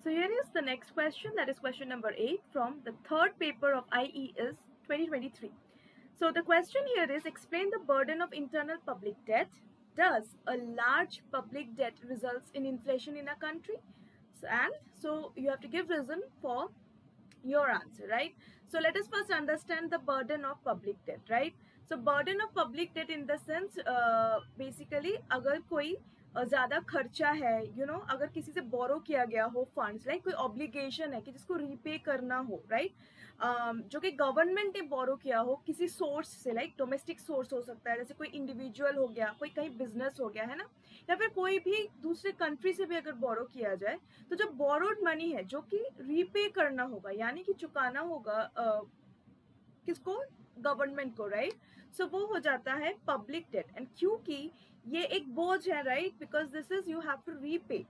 So here is the next question, that is question number 8 from the third paper of IES 2023. So the question here is, explain the burden of internal public debt. Does a large public debt results in inflation in a country? So you have to give reason for your answer, right? So let us first understand the burden of public debt, right? So burden of public debt in the sense, basically अगर कोई ज़्यादा खर्चा है, अगर किसी से बोरो किया गया हो फंड्स, लाइक कोई ऑब्लिगेशन है कि जिसको रीपे करना हो, राइट? जो कि गवर्नमेंट ने बोरो किया हो किसी सोर्स से, लाइक डोमेस्टिक सोर्स हो सकता है, जैसे कोई इंडिविजुअल हो गया, कोई कहीं बिजनेस हो गया, है ना, या फिर कोई भी दूसरे कंट्री से भी अगर बोरो किया जाए, तो जो बोरोड मनी है जो कि रीपे करना होगा, यानी कि चुकाना होगा किसको, गवर्नमेंट को, राइट? सो वो हो जाता है पब्लिक डेट। एंड क्योंकि ये एक बोझ है, right, because this is you have to repay,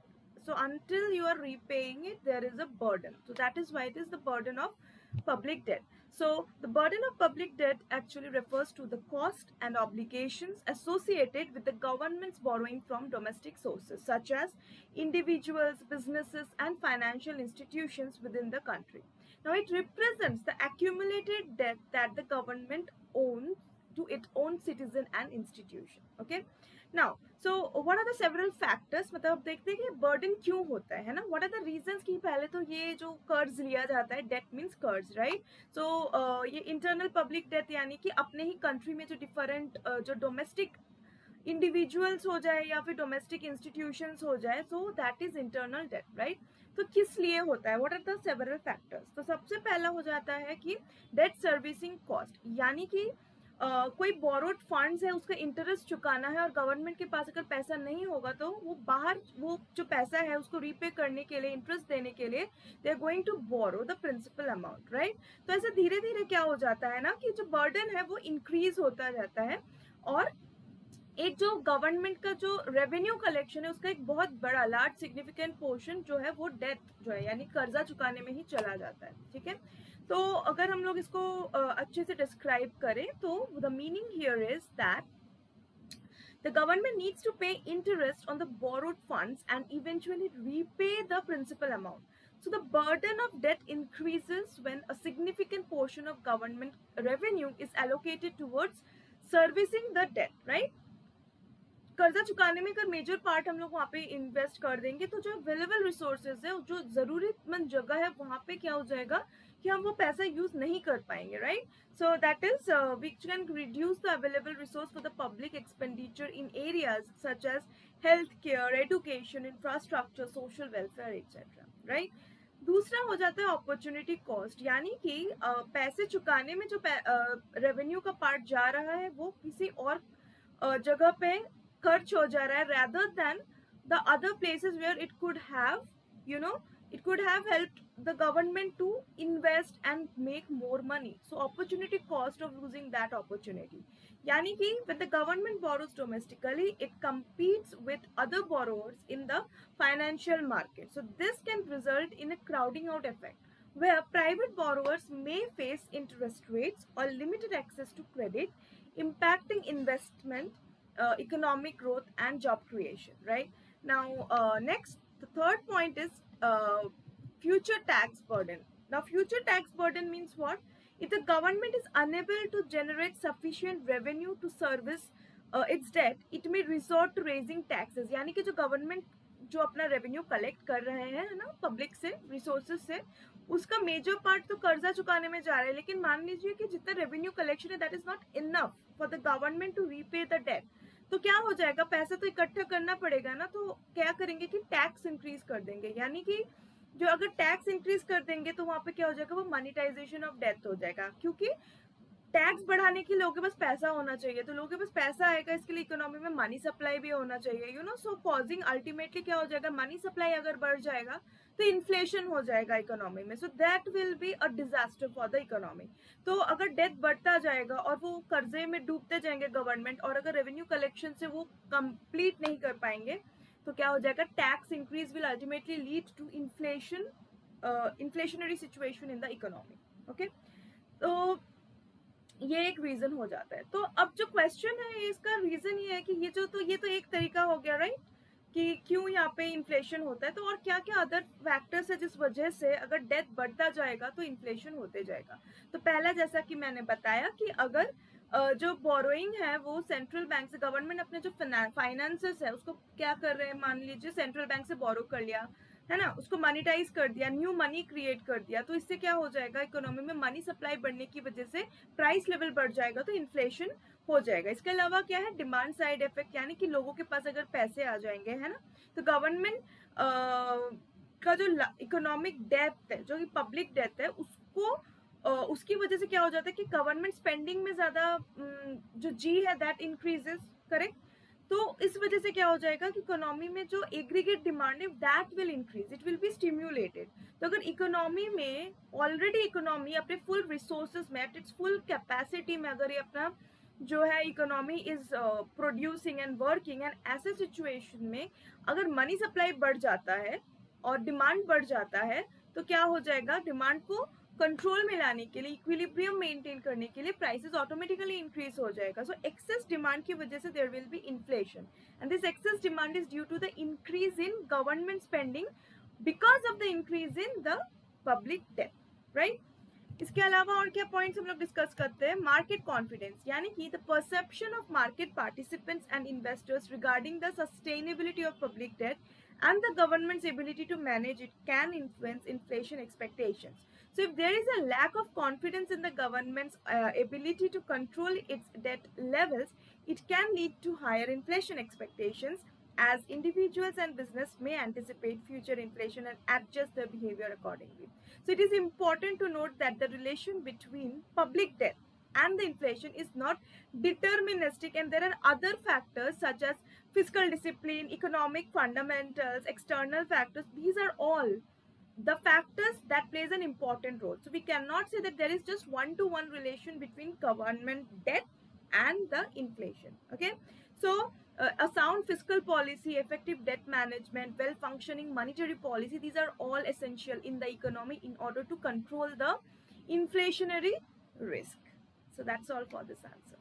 so until you are repaying it there is a burden, so that is why it is the burden of public debt. So the burden of public debt actually refers to the cost and obligations associated with the government's borrowing from domestic sources such as individuals, businesses and financial institutions within the country. Now it represents the accumulated debt that the government owns to its own citizen and institution. Okay. Now, so what are the several factors, मतलब देखते हैं कि burden क्यों होता है ना? What are the reasons कि पहले तो ये जो कर्ज लिया जाता है, debt means कर्ज, right? So ये internal public debt यानी कि अपने ही country में जो different जो domestic इंडिविजुअल्स हो जाए या फिर डोमेस्टिक इंस्टीट्यूशंस हो जाए, so that is internal debt, right? तो किस लिए होता है, what are the several factors? तो सबसे पहला हो जाता है कि डेट सर्विसिंग कॉस्ट, यानी कि कोई बोरोड फंड्स है उसका इंटरेस्ट चुकाना है और गवर्नमेंट के पास अगर पैसा नहीं होगा तो वो बाहर वो जो पैसा है उसको रीपे करने के लिए, इंटरेस्ट देने के लिए they are going to borrow the principal amount, right? तो ऐसे धीरे धीरे क्या हो जाता है ना कि जो बर्डन है वो इंक्रीज होता जाता है और एक जो गवर्नमेंट का जो रेवेन्यू कलेक्शन है उसका एक बहुत बड़ा लार्ज सिग्निफिकेंट पोर्शन जो है वो डेट जो है यानी कर्जा चुकाने में ही चला जाता है, ठीक है? तो अगर हम लोग इसको अच्छे से डिस्क्राइब करें तो the meaning here is that the government needs to pay interest on the borrowed funds and eventually repay the principal amount. So the burden of debt increases when a significant portion of government revenue is allocated towards servicing the debt, right? कर्जा चुकाने में अगर major part हम लोग वहाँ पे invest कर देंगे तो जो अवेलेबल रिसोर्सेज है, जो जरूरतमंद जगह है, वहाँ पे क्या हो जाएगा कि हम वो पैसा यूज नहीं कर पाएंगे, right? So that is we can reduce the available resource for the public expenditure in areas such as health care, education, infrastructure, social welfare etcetera, right? दूसरा हो जाता है अपॉर्चुनिटी कॉस्ट, यानी कि पैसे चुकाने में जो रेवेन्यू का पार्ट जा रहा है वो किसी और जगह पे खर्च हो जा रहा है rather than the other places where it could have, you know, it could have helped the government to invest and make more money. So opportunity cost of losing that opportunity, yani ki when the government borrows domestically it competes with other borrowers in the financial market, so this can result in a crowding out effect where private borrowers may face interest rates or limited access to credit, impacting investment, economic growth and job creation, right? Now next, the third point is future tax burden. Now future tax burden means what? If the government is unable to generate sufficient revenue to service its debt, it may resort to raising taxes, यानी कि जो government जो अपना revenue collect कर रहे हैं ना public से, रिसोर्सेज से, उसका मेजर पार्ट तो कर्जा चुकाने में जा रहा है, लेकिन मान लीजिए कि जितना रेवेन्यू कलेक्शन है that is not enough for the government to repay the debt, तो क्या हो जाएगा, पैसा तो इकट्ठा करना पड़ेगा ना, तो क्या करेंगे कि टैक्स इंक्रीज कर देंगे, यानी कि जो अगर टैक्स इंक्रीज कर देंगे तो वहां पे क्या हो जाएगा, वो मॉनिटाइजेशन ऑफ डेथ हो जाएगा, क्योंकि टैक्स बढ़ाने के लिए लोगों के पास पैसा होना चाहिए, तो लोगों के पास पैसा आएगा, इसके लिए इकोनॉमी में मनी सप्लाई भी होना चाहिए, you know, so causing ultimately क्या हो जाएगा, मनी सप्लाई अगर बढ़ जाएगा तो इन्फ्लेशन हो जाएगा इकोनॉमी में, so that will be a disaster for the economy. तो अगर डेथ बढ़ता जाएगा और वो कर्जे में डूबते जाएंगे गवर्नमेंट, और अगर रेवेन्यू कलेक्शन से वो कंप्लीट नहीं कर पाएंगे तो क्या हो जाएगा, tax increase will ultimately lead to inflation, inflationary situation in the economy. Okay, तो ये एक रीजन हो जाता है। तो अब जो क्वेश्चन है इसका रीजन ये है कि ये तो एक तरीका हो गया, राइट? कि क्यों यहाँ पे इन्फ्लेशन होता है, तो और क्या क्या अदर फैक्टर्स है जिस वजह से अगर डेट बढ़ता जाएगा तो इन्फ्लेशन होते जाएगा। तो पहला जैसा कि मैंने बताया कि अगर जो बोरोइंग है वो सेंट्रल बैंक से, गवर्नमेंट अपने जो फाइनेंसेस है उसको क्या कर रहे हैं, मान लीजिए सेंट्रल बैंक से बोरो कर लिया है ना, उसको मनीटाइज कर दिया, न्यू मनी क्रिएट कर दिया, तो इससे क्या हो जाएगा, इकोनॉमी में मनी सप्लाई बढ़ने की वजह से प्राइस लेवल बढ़ जाएगा, तो इन्फ्लेशन हो जाएगा। इसके अलावा क्या है, डिमांड साइड इफेक्ट, यानी कि लोगों के पास अगर पैसे आ जाएंगे है ना, तो गवर्नमेंट का जो इकोनॉमिक डेप्थ है, जो कि पब्लिक डेप्थ है, उसको उसकी वजह से क्या हो जाता है कि गवर्नमेंट स्पेंडिंग में ज्यादा जो जी है दैट इंक्रीजेस, करेक्ट। तो इस वजह से क्या हो जाएगा कि इकोनॉमी में जो एग्रीगेट डिमांड है that will increase, it will be stimulated. तो अगर इकोनॉमी में ऑलरेडी इकोनॉमी अपने फुल रिसोर्सेज में एट इट्स फुल कैपेसिटी में अगर ये अपना जो है economy is producing and working, and ऐसे सिचुएशन में अगर मनी सप्लाई बढ़ जाता है और डिमांड बढ़ जाता है, तो क्या हो जाएगा, डिमांड को कंट्रोल में लाने के लिए, इक्विलिब्रियम मेंटेन करने के लिए प्राइसेस ऑटोमेटिकली इंक्रीज हो जाएगा। सो एक्सेस डिमांड की वजह से there will be inflation, and this excess demand is due to the increase in government spending because of the increase in the public debt, right. इसके अलावा और क्या पॉइंट्स हम लोग डिस्कस करते हैं, मार्केट कॉन्फिडेंस, यानी कि the perception of market participants and investors regarding the sustainability of public debt and the government's ability to manage it can influence inflation expectations. So if there is a lack of confidence in the government's ability to control its debt levels, it can lead to higher inflation expectations, as individuals and business may anticipate future inflation and adjust their behavior accordingly. So it is important to note that the relation between public debt and the inflation is not deterministic, and there are other factors such as fiscal discipline, economic fundamentals, external factors. These are all the factors that plays an important role. So we cannot say that there is just one-to-one relation between government debt and the inflation. Okay, so a sound fiscal policy, effective debt management, well-functioning monetary policy, these are all essential in the economy in order to control the inflationary risk. So that's all for this answer.